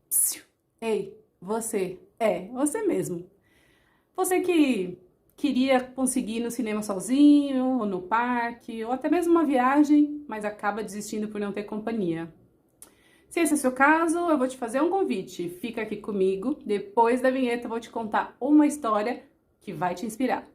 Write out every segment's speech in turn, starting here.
Psiu. Ei, você mesmo. Você que queria conseguir ir no cinema sozinho, ou no parque, ou até mesmo uma viagem, mas acaba desistindo por não ter companhia. Se esse é o seu caso, eu vou te fazer um convite. Fica aqui comigo, depois da vinheta eu vou te contar uma história que vai te inspirar.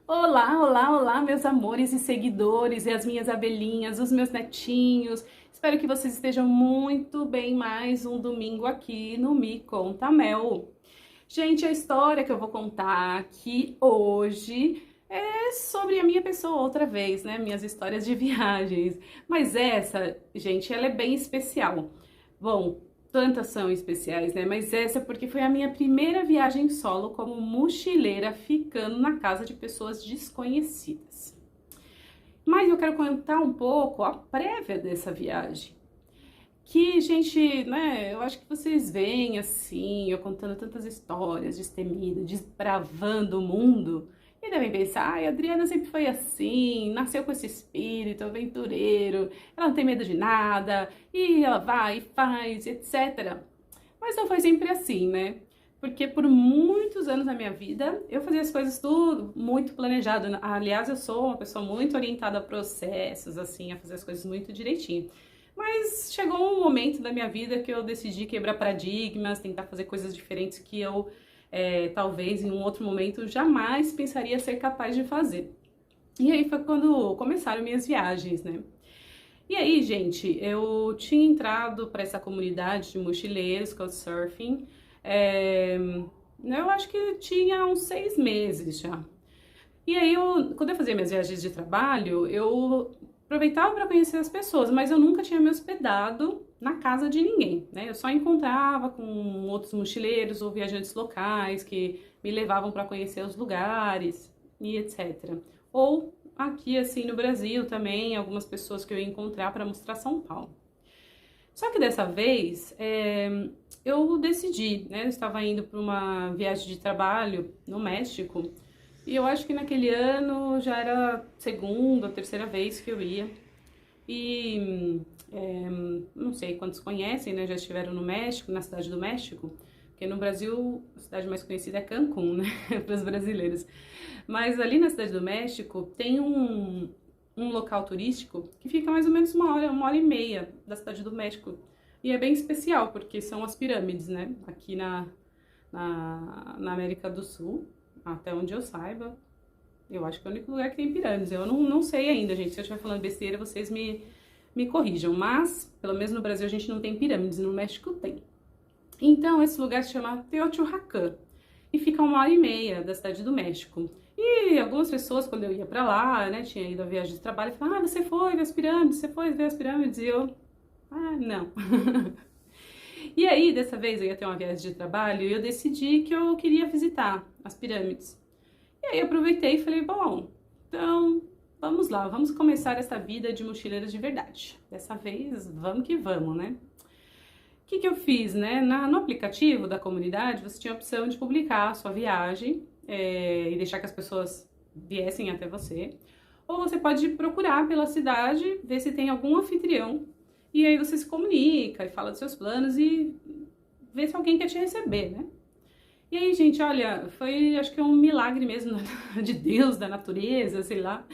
Olá, olá, olá, meus amores e seguidores, e as minhas abelhinhas, os meus netinhos. Espero que vocês estejam muito bem mais um domingo aqui no Me Conta Mel. Gente, a história que eu vou contar aqui hoje é sobre a minha pessoa outra vez, né? Minhas histórias de viagens. Mas essa, gente, ela é bem especial. Bom, tantas são especiais, né? Mas essa porque foi a minha primeira viagem solo como mochileira, ficando na casa de pessoas desconhecidas. Mas eu quero contar um pouco a prévia dessa viagem. Que, gente, né, eu acho que vocês veem assim, eu contando tantas histórias, destemida, desbravando o mundo, e devem pensar, ai, a Adriana sempre foi assim, nasceu com esse espírito aventureiro, ela não tem medo de nada, e ela vai e faz, etc. Mas não foi sempre assim, né? Porque por muitos anos da minha vida, eu fazia as coisas tudo muito planejado. Aliás, eu sou uma pessoa muito orientada a processos, assim, a fazer as coisas muito direitinho. Mas chegou um momento da minha vida que eu decidi quebrar paradigmas, tentar fazer coisas diferentes que eu, talvez em um outro momento, jamais pensaria ser capaz de fazer. E aí foi quando começaram minhas viagens, né? E aí, gente, eu tinha entrado para essa comunidade de mochileiros, Couchsurfing, eu acho que tinha uns 6 meses já. E aí, quando eu fazia minhas viagens de trabalho, eu aproveitava para conhecer as pessoas, mas eu nunca tinha me hospedado na casa de ninguém, né? Eu só encontrava com outros mochileiros ou viajantes locais que me levavam para conhecer os lugares e etc. Ou aqui, assim, no Brasil também, algumas pessoas que eu ia encontrar para mostrar São Paulo. Só que dessa vez, eu decidi, né? Eu estava indo para uma viagem de trabalho no México, e eu acho que naquele ano já era a segunda ou terceira vez que eu ia. E não sei quantos conhecem, né? Já estiveram no México, na cidade do México. Porque no Brasil, a cidade mais conhecida é Cancún, né? Para os brasileiros. Mas ali na cidade do México tem um local turístico que fica mais ou menos uma hora e meia da cidade do México. E é bem especial, porque são as pirâmides, né? Aqui na América do Sul, até onde eu saiba, eu acho que é o único lugar que tem pirâmides. Eu não sei ainda, gente. Se eu estiver falando besteira, vocês me corrijam. Mas, pelo menos no Brasil, a gente não tem pirâmides. No México tem. Então, esse lugar se chama Teotihuacan. E fica uma hora e meia da cidade do México. E algumas pessoas, quando eu ia pra lá, né, tinha ido a viagem de trabalho, falavam, você foi ver as pirâmides, você foi ver as pirâmides? E eu, não. E aí, dessa vez, eu ia ter uma viagem de trabalho e eu decidi que eu queria visitar as pirâmides. E aí, eu aproveitei e falei, bom, então, vamos lá, vamos começar essa vida de mochileiros de verdade. Dessa vez, vamos que vamos, né? O que eu fiz, né? No aplicativo da comunidade, você tinha a opção de publicar a sua viagem e deixar que as pessoas viessem até você. Ou você pode procurar pela cidade, ver se tem algum anfitrião. E aí você se comunica e fala dos seus planos e vê se alguém quer te receber, né? E aí, gente, olha, foi acho que um milagre mesmo de Deus, da natureza, sei lá.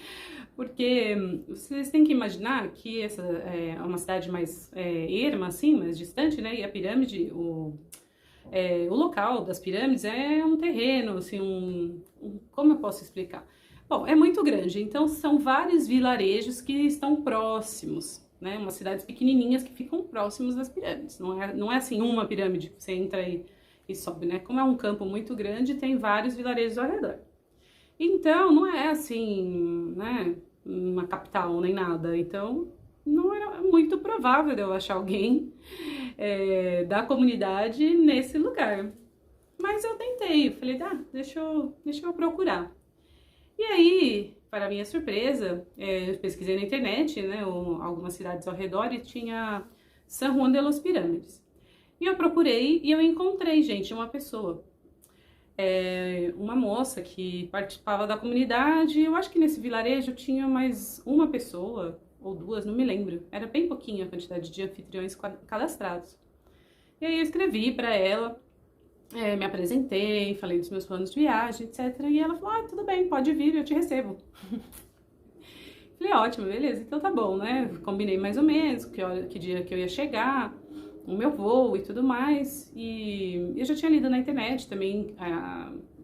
Porque vocês têm que imaginar que essa é uma cidade mais erma, assim, mais distante, né? E a pirâmide, o local das pirâmides é um terreno, assim, como eu posso explicar? Bom, é muito grande, então são vários vilarejos que estão próximos, né? Umas cidades pequenininhas que ficam próximos das pirâmides. Não é assim uma pirâmide que você entra e sobe, né? Como é um campo muito grande, tem vários vilarejos ao redor. Então, não é assim, né, uma capital nem nada. Então, não era muito provável de eu achar alguém da comunidade nesse lugar. Mas eu tentei, eu falei, deixa eu procurar. E aí, para minha surpresa, eu pesquisei na internet, né, algumas cidades ao redor e tinha San Juan de los Pirâmides. E eu procurei e eu encontrei, gente, uma pessoa. uma moça que participava da comunidade. Eu acho que nesse vilarejo tinha mais uma pessoa ou duas, não me lembro. Era bem pouquinha a quantidade de anfitriões cadastrados. E aí eu escrevi para ela, me apresentei, falei dos meus planos de viagem, etc. E ela falou, tudo bem, pode vir, eu te recebo. Falei, ótimo, beleza, então tá bom, né? Combinei mais ou menos que dia que eu ia chegar, o meu voo e tudo mais. E eu já tinha lido na internet também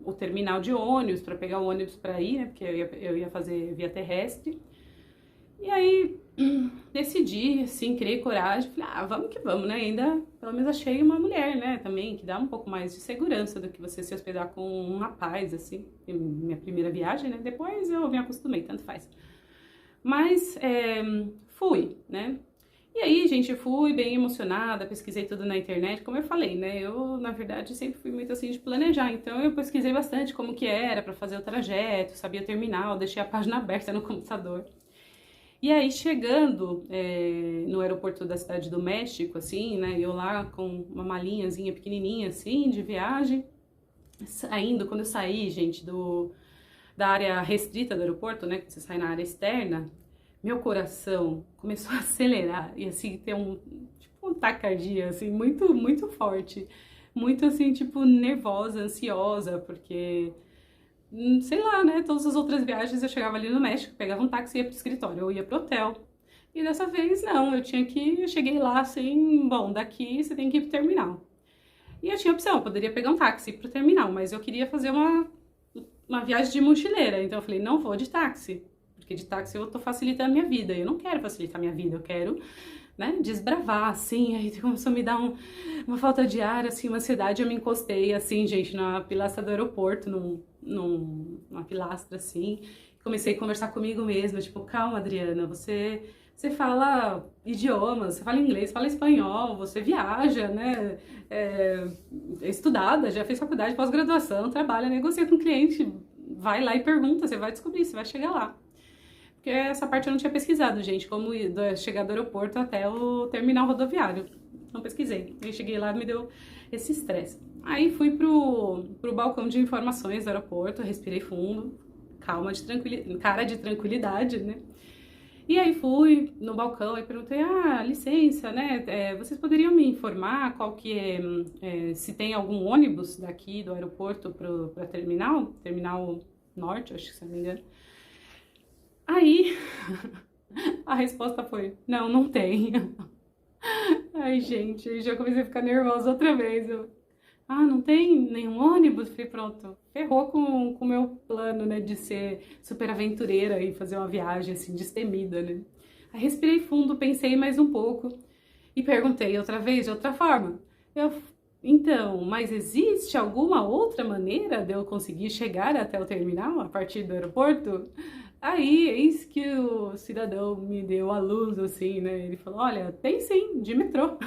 o terminal de ônibus, para pegar o ônibus para ir, né? Porque eu ia fazer via terrestre. E aí, decidi, assim, criei coragem, falei, vamos que vamos, né? Ainda, pelo menos achei uma mulher, né, também, que dá um pouco mais de segurança do que você se hospedar com um rapaz, assim. Minha primeira viagem, né? Depois eu me acostumei, tanto faz. Mas fui, né? E aí, gente, eu fui bem emocionada, pesquisei tudo na internet, como eu falei, né? Eu, na verdade, sempre fui muito assim de planejar, então eu pesquisei bastante como que era para fazer o trajeto, sabia o terminal, deixei a página aberta no computador. E aí, chegando no aeroporto da Cidade do México, assim, né? Eu lá com uma malinhazinha pequenininha, assim, de viagem, saindo, quando eu saí, gente, da área restrita do aeroporto, né, que você sai na área externa, meu coração começou a acelerar e assim ter um taquicardia assim muito muito forte, muito assim tipo nervosa, ansiosa, porque sei lá, né, todas as outras viagens eu chegava ali no México, pegava um táxi e ia pro escritório, eu ia pro hotel. E dessa vez não, eu cheguei lá assim, bom, daqui você tem que ir pro terminal. E eu tinha opção, eu poderia pegar um táxi pro terminal, mas eu queria fazer uma viagem de mochileira, então eu falei, não vou de táxi, porque de táxi eu tô facilitando a minha vida, eu não quero facilitar a minha vida, eu quero, né, desbravar, assim. Aí começou a me dar uma falta de ar, assim, uma ansiedade, eu me encostei, assim, gente, na pilastra do aeroporto, numa pilastra, assim, comecei a conversar comigo mesma, tipo, calma, Adriana, você fala idiomas, você fala inglês, fala espanhol, você viaja, né? É estudada, já fez faculdade, pós-graduação, trabalha, negocia com cliente, vai lá e pergunta, você vai descobrir, você vai chegar lá. Porque essa parte eu não tinha pesquisado, gente, como chegar do aeroporto até o terminal rodoviário. Não pesquisei. Aí cheguei lá e me deu esse estresse. Aí fui pro balcão de informações do aeroporto, respirei fundo, cara de tranquilidade, né? E aí fui no balcão e perguntei, licença, né, vocês poderiam me informar qual que se tem algum ônibus daqui do aeroporto para terminal norte, acho que se não me engano. Aí a resposta foi, não tem. Ai, gente, já comecei a ficar nervosa outra vez. Não tem nenhum ônibus? Falei, pronto, ferrou com o meu plano, né, de ser super aventureira e fazer uma viagem, assim, destemida, né. Aí respirei fundo, pensei mais um pouco e perguntei outra vez, de outra forma. Então, mas existe alguma outra maneira de eu conseguir chegar até o terminal a partir do aeroporto? Aí, eis que o cidadão me deu a luz, assim, né, ele falou, olha, tem sim, de metrô.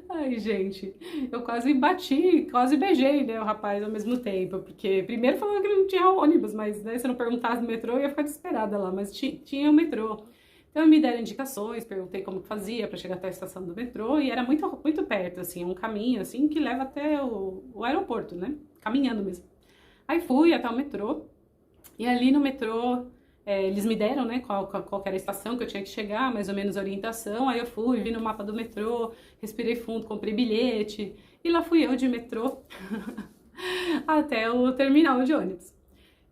Ai, gente, eu quase bati, quase beijei, né, o rapaz ao mesmo tempo, porque primeiro falou que não tinha ônibus, mas, né, se eu não perguntasse no metrô, eu ia ficar desesperada lá, mas tinha o metrô. Então me deram indicações, perguntei como que fazia para chegar até a estação do metrô, e era muito, muito perto, assim, um caminho, assim, que leva até o aeroporto, né, caminhando mesmo. Aí fui até o metrô, e ali no metrô, eles me deram, né, qual era a estação que eu tinha que chegar, mais ou menos a orientação. Aí eu fui, vi no mapa do metrô, respirei fundo, comprei bilhete, e lá fui eu de metrô até o terminal de ônibus.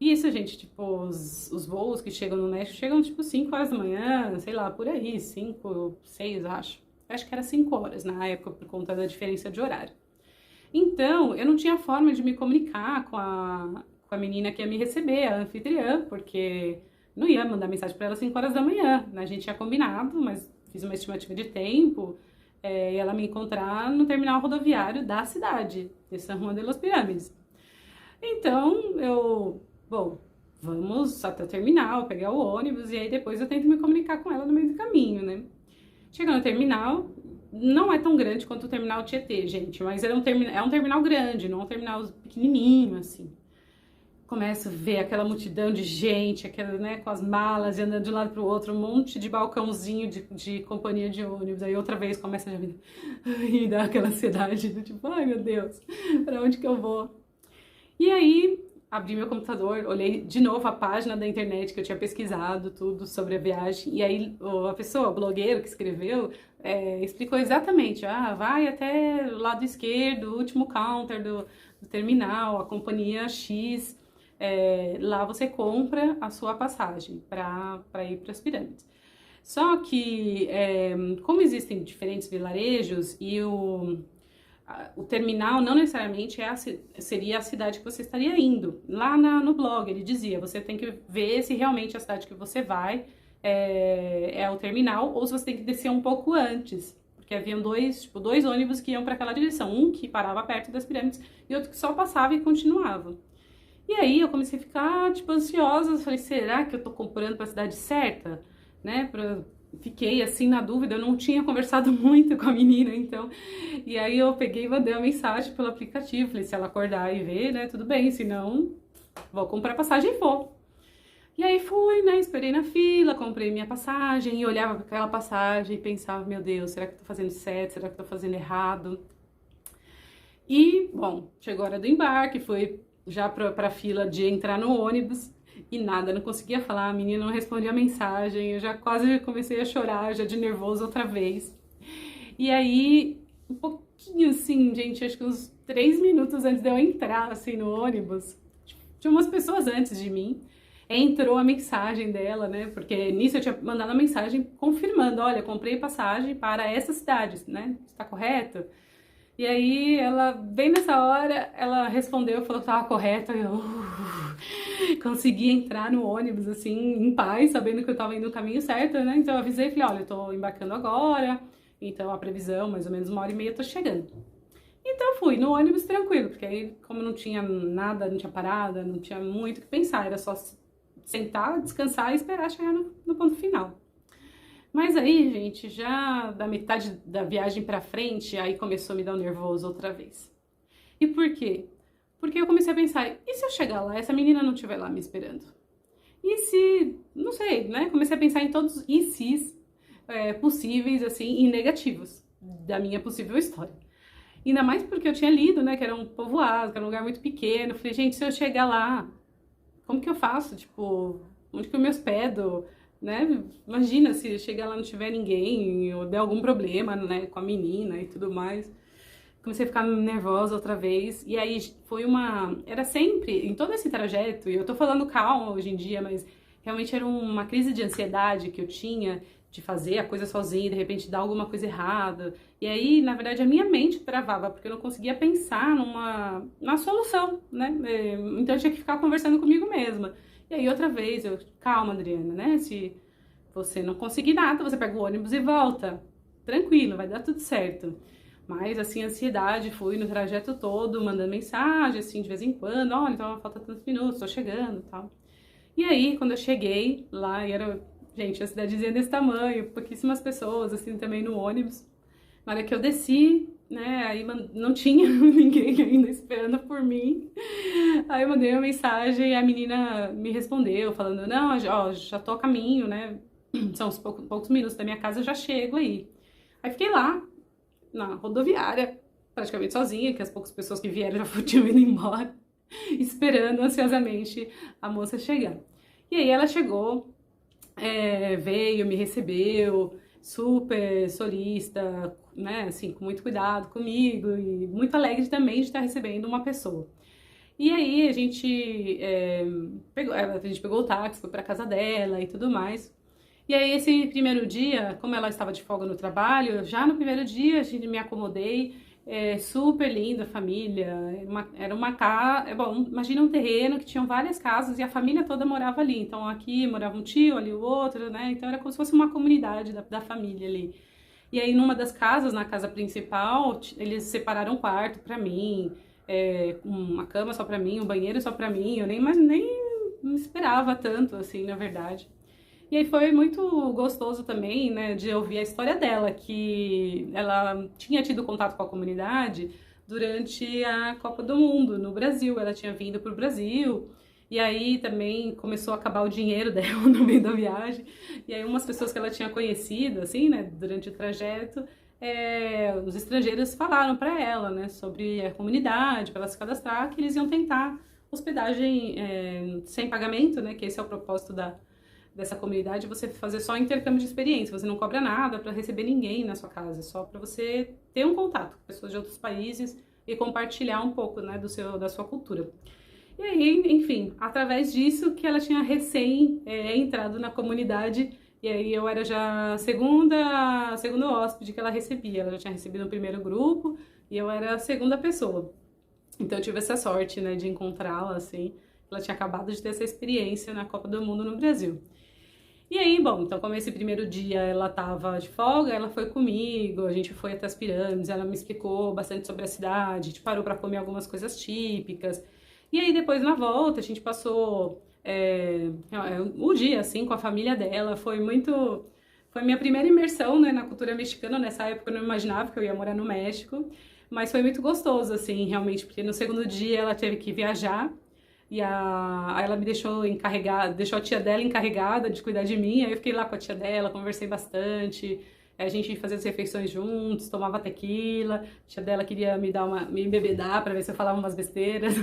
E isso, gente, tipo, os voos que chegam no México chegam tipo 5 horas da manhã, sei lá, por aí, 5, 6, acho. Acho que era 5 horas na época, por conta da diferença de horário. Então, eu não tinha forma de me comunicar com a menina que ia me receber, a anfitriã, porque não ia mandar mensagem para ela 5 horas da manhã, né? A gente tinha combinado, mas fiz uma estimativa de tempo, e ela me encontrar no terminal rodoviário da cidade, de San Juan de los Pirâmides. Então, bom, vamos até o terminal, pegar o ônibus, e aí depois eu tento me comunicar com ela no meio do caminho, né? Chegando no terminal, não é tão grande quanto o terminal Tietê, gente, mas é um terminal grande, não é um terminal pequenininho, assim. começo a ver aquela multidão de gente, aquela, né, com as malas e andando de um lado para o outro, um monte de balcãozinho de companhia de ônibus. Aí outra vez começa a me dar aquela ansiedade, do tipo, ai meu Deus, para onde que eu vou? E aí abri meu computador, olhei de novo a página da internet que eu tinha pesquisado tudo sobre a viagem, e aí a pessoa, o blogueiro que escreveu, explicou exatamente, vai até o lado esquerdo, o último counter do terminal, a companhia X, lá você compra a sua passagem para ir para as pirâmides. Só que, como existem diferentes vilarejos e o terminal não necessariamente seria a cidade que você estaria indo. Lá no blog ele dizia, você tem que ver se realmente a cidade que você vai é o terminal, ou se você tem que descer um pouco antes. Porque haviam dois ônibus que iam para aquela direção, um que parava perto das pirâmides e outro que só passava e continuava. E aí eu comecei a ficar, ansiosa, falei, será que eu tô comprando para a cidade certa? Né, fiquei assim na dúvida, eu não tinha conversado muito com a menina, então, e aí eu peguei e mandei uma mensagem pelo aplicativo, falei, se ela acordar e ver, né, tudo bem, se não, vou comprar passagem e vou. E aí fui, né, esperei na fila, comprei minha passagem e olhava para aquela passagem e pensava, meu Deus, será que eu tô fazendo certo, será que eu tô fazendo errado? E, bom, chegou a hora do embarque, foi já pra fila de entrar no ônibus, e nada, não conseguia falar, a menina não respondia a mensagem, eu já quase comecei a chorar, já de nervoso outra vez. E aí, um pouquinho assim, gente, acho que uns 3 minutos antes de eu entrar, assim, no ônibus, tinha umas pessoas antes de mim, entrou a mensagem dela, né, porque nisso eu tinha mandado a mensagem confirmando, olha, comprei passagem para essa cidade, né, está correto? E aí, ela, bem nessa hora, ela respondeu, falou que estava correta, e eu consegui entrar no ônibus, assim, em paz, sabendo que eu estava indo no caminho certo, né? Então eu avisei, falei, olha, eu tô embarcando agora, então a previsão, mais ou menos 1h30, eu tô chegando. Então eu fui no ônibus tranquilo, porque aí, como não tinha nada, não tinha parada, não tinha muito o que pensar, era só sentar, descansar e esperar chegar no ponto final. Mas aí, gente, já da metade da viagem pra frente, aí começou a me dar um nervoso outra vez. E por quê? Porque eu comecei a pensar, e se eu chegar lá, essa menina não estiver lá me esperando? E se, não sei, né? Comecei a pensar em todos os e se's possíveis, assim, e negativos da minha possível história. Ainda mais porque eu tinha lido, né, que era um povoado, que era um lugar muito pequeno. Eu falei, gente, se eu chegar lá, como que eu faço? Tipo, onde que eu me hospedo? Né? Imagina se chegar lá e não tiver ninguém, ou der algum problema, né, com a menina e tudo mais. Comecei a ficar nervosa outra vez, e aí era sempre, em todo esse trajeto, e eu tô falando calma hoje em dia, mas realmente era uma crise de ansiedade que eu tinha de fazer a coisa sozinha e de repente dar alguma coisa errada. E aí, na verdade, a minha mente travava, porque eu não conseguia pensar na solução, né? Então eu tinha que ficar conversando comigo mesma. E aí, outra vez, calma, Adriana, né? Se você não conseguir nada, você pega o ônibus e volta. Tranquilo, vai dar tudo certo. Mas, assim, a ansiedade, fui no trajeto todo, mandando mensagem, assim, de vez em quando. Olha, então falta tantos minutos, tô chegando e tal. E aí, quando eu cheguei lá, e era, gente, a cidadezinha desse tamanho, pouquíssimas pessoas, assim, também no ônibus. Na hora que eu desci, né, aí não tinha ninguém ainda esperando por mim. Aí eu mandei uma mensagem e a menina me respondeu, falando, não, ó, já tô a caminho, né, são uns poucos minutos da minha casa, eu já chego aí. Aí fiquei lá, na rodoviária, praticamente sozinha, que as poucas pessoas que vieram já tinham ido embora, esperando ansiosamente a moça chegar. E aí ela chegou, veio, me recebeu, super solista, né, assim, com muito cuidado comigo e muito alegre também de estar recebendo uma pessoa. E aí a gente pegou o táxi, foi pra casa dela e tudo mais. E aí esse primeiro dia, como ela estava de folga no trabalho, já no primeiro dia a gente me acomodei, super linda a família, era uma casa, bom, imagina um terreno que tinham várias casas e a família toda morava ali, então aqui morava um tio, ali o outro, né, então era como se fosse uma comunidade da família ali. E aí numa das casas, na casa principal, eles separaram um quarto pra mim, uma cama só pra mim, um banheiro só pra mim, eu nem me esperava tanto, assim, na verdade. E aí foi muito gostoso também, né, de ouvir a história dela, que ela tinha tido contato com a comunidade durante a Copa do Mundo no Brasil. Ela tinha vindo para o Brasil E aí também começou a acabar o dinheiro dela no meio da viagem. E aí umas pessoas que ela tinha conhecido, assim, né, durante o trajeto, os estrangeiros falaram para ela, né, sobre a comunidade, para ela se cadastrar, que eles iam tentar hospedagem sem pagamento, né, que esse é o propósito dessa comunidade, você fazer só intercâmbio de experiência, você não cobra nada para receber ninguém na sua casa, só para você ter um contato com pessoas de outros países e compartilhar um pouco, né, da sua cultura. E aí, enfim, através disso que ela tinha recém entrado na comunidade, e aí eu era já segundo hóspede que ela recebia. Ela já tinha recebido o primeiro grupo e eu era a segunda pessoa. Então eu tive essa sorte, né, de encontrá-la, assim. Ela tinha acabado de ter essa experiência na Copa do Mundo no Brasil. E aí, bom, então como esse primeiro dia ela tava de folga, ela foi comigo, a gente foi até as pirâmides, ela me explicou bastante sobre a cidade, a gente parou para comer algumas coisas típicas. E aí depois na volta a gente passou o dia assim com a família dela, foi minha primeira imersão, né, na cultura mexicana. Nessa época eu não imaginava que eu ia morar no México, mas foi muito gostoso assim, realmente, porque no segundo dia ela teve que viajar e aí ela me deixou encarregada, deixou a tia dela encarregada de cuidar de mim. Aí eu fiquei lá com a tia dela, conversei bastante. A gente fazia as refeições juntos, tomava tequila. A tia dela queria me embebedar pra ver se eu falava umas besteiras.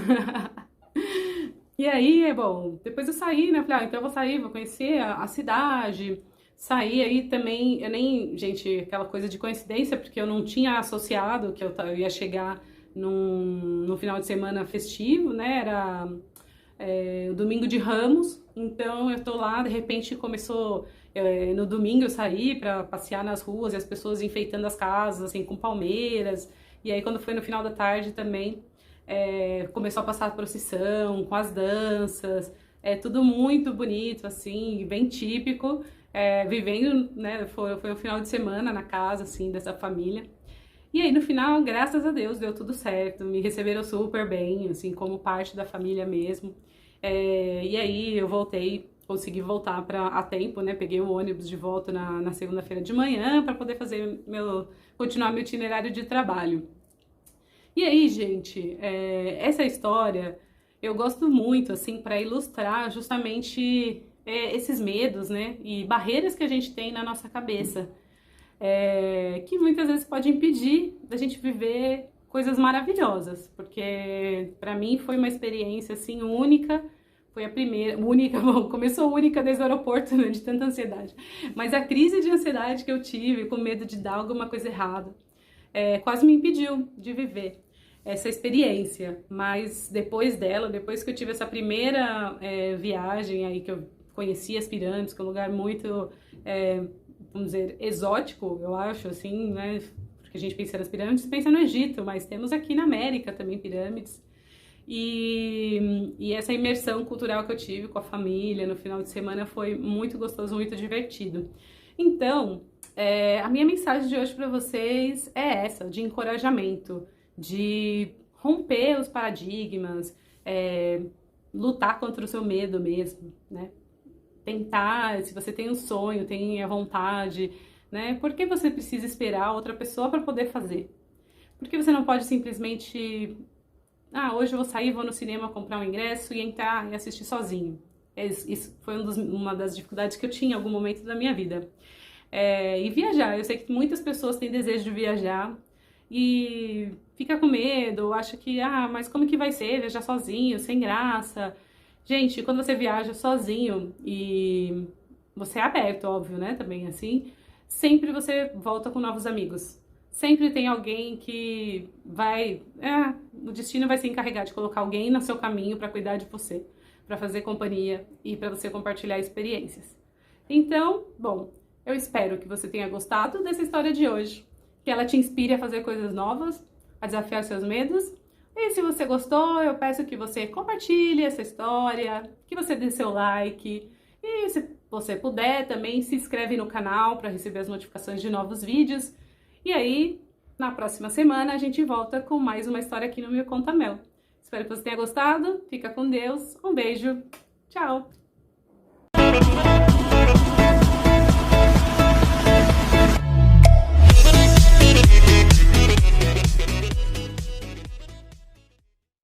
E aí, bom, depois eu saí, né? Falei, então eu vou sair, vou conhecer a cidade. Saí aí também, gente, aquela coisa de coincidência, porque eu não tinha associado que eu ia chegar no final de semana festivo, né? Era o domingo de Ramos, então eu tô lá, de repente começou, no domingo eu saí pra passear nas ruas e as pessoas enfeitando as casas, assim, com palmeiras, e aí quando foi no final da tarde também, começou a passar a procissão, com as danças, tudo muito bonito, assim, bem típico, vivendo, né, foi um final de semana na casa, assim, dessa família. E aí, no final, graças a Deus, deu tudo certo, me receberam super bem, assim, como parte da família mesmo. E aí eu consegui voltar a tempo, né? Peguei o ônibus de volta na segunda-feira de manhã para poder continuar meu itinerário de trabalho. E aí, gente, essa história eu gosto muito, assim, para ilustrar justamente esses medos, né? E barreiras que a gente tem na nossa cabeça. Que muitas vezes pode impedir da gente viver coisas maravilhosas, porque para mim foi uma experiência assim única, foi a primeira, única, bom, começou única desde o aeroporto, né, de tanta ansiedade, mas a crise de ansiedade que eu tive, com medo de dar alguma coisa errada, quase me impediu de viver essa experiência. Mas depois que eu tive essa primeira viagem aí, que eu conheci as pirâmides, que é um lugar muito vamos dizer, exótico, eu acho, assim, né? Porque a gente pensa nas pirâmides, pensa no Egito, mas temos aqui na América também pirâmides. E essa imersão cultural que eu tive com a família no final de semana foi muito gostoso, muito divertido. Então, a minha mensagem de hoje para vocês é essa, de encorajamento, de romper os paradigmas, lutar contra o seu medo mesmo, né? Tentar, se você tem um sonho, tem a vontade, né? Por que você precisa esperar outra pessoa para poder fazer? Por que você não pode simplesmente, hoje eu vou sair, vou no cinema comprar um ingresso e entrar e assistir sozinho? Isso foi uma das dificuldades que eu tinha em algum momento da minha vida. E viajar, eu sei que muitas pessoas têm desejo de viajar e fica com medo, acha que, mas como que vai ser viajar sozinho, sem graça? Gente, quando você viaja sozinho e você é aberto, óbvio, né, também assim, sempre você volta com novos amigos. Sempre tem alguém que o destino vai se encarregar de colocar alguém no seu caminho para cuidar de você, para fazer companhia e para você compartilhar experiências. Então, bom, eu espero que você tenha gostado dessa história de hoje, que ela te inspire a fazer coisas novas, a desafiar seus medos. E se você gostou, eu peço que você compartilhe essa história, que você dê seu like. E se você puder, também se inscreve no canal para receber as notificações de novos vídeos. E aí, na próxima semana, a gente volta com mais uma história aqui no Me Conta Mel. Espero que você tenha gostado. Fica com Deus. Um beijo. Tchau!